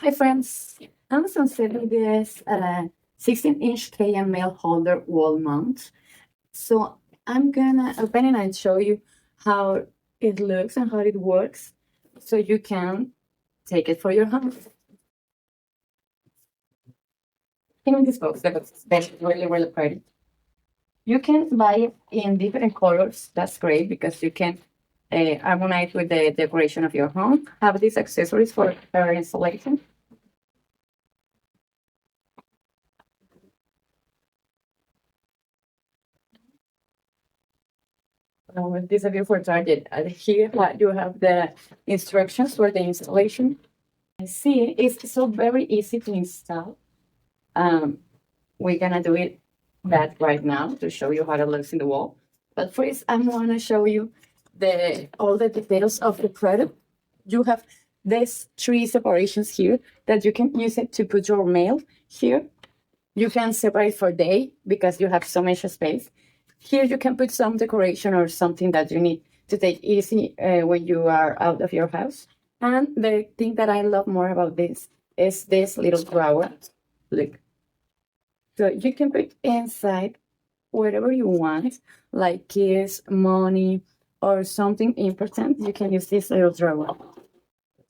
Hi friends, Amazon sent me this 16-inch KM mail holder wall mount. So I'm gonna open it and show you how it looks and how it works so you can take it for your home. In this box, that looks really pretty. You can buy it in different colors. That's great because you can harmonize with the decoration of your home. Have these accessories for installation. This is a view for target. Here you have the instructions for the installation. See, it's so very easy to install. We're gonna do that right now to show you how it looks in the wall. But first, I'm gonna show you all the details of the product. You have these 3 separations here that you can use it to put your mail here. You can separate for day because you have so much space. Here you can put some decoration or something that you need to take easy when you are out of your house. And the thing that I love more about this is this little drawer. Look. So you can put inside whatever you want, like keys, money, or something important. You can use this little drawer.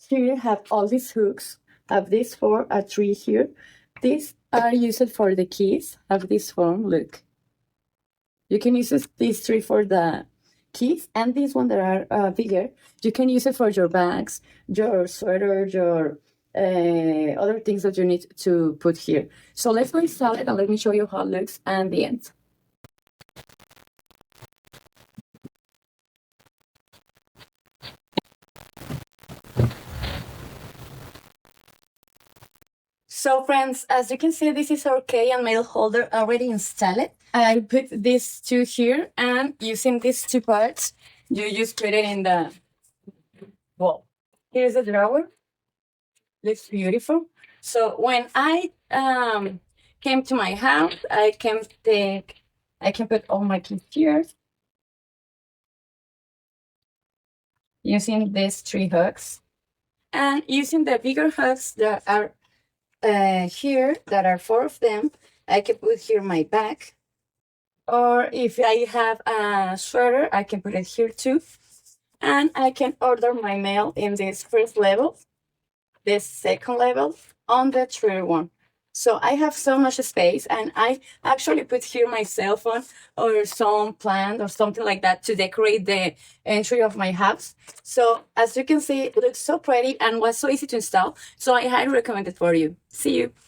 Here you have all these hooks. Have this for a tree here. These are used for the keys. Have this form, look. You can use these 3 for the keys, and these one that are bigger, you can use it for your bags, your sweater, your other things that you need to put here. So let's go install it and let me show you how it looks and the end. So friends, as you can see, this is our KM mail holder already installed. I put these 2 here, and using these 2 parts, you just put it in the wall. Here's the drawer. Looks beautiful. So when I came to my house, I can put all my keys here using these 3 hooks, and using the bigger hooks that are here, that are 4 of them, I can put here my bag. Or if I have a sweater, I can put it here too. And I can order my mail in this first level, this second level, on the third one. So I have so much space, and I actually put here my cell phone or some plant or something like that to decorate the entry of my house. So as you can see, it looks so pretty and was so easy to install. So I highly recommend it for you. See you.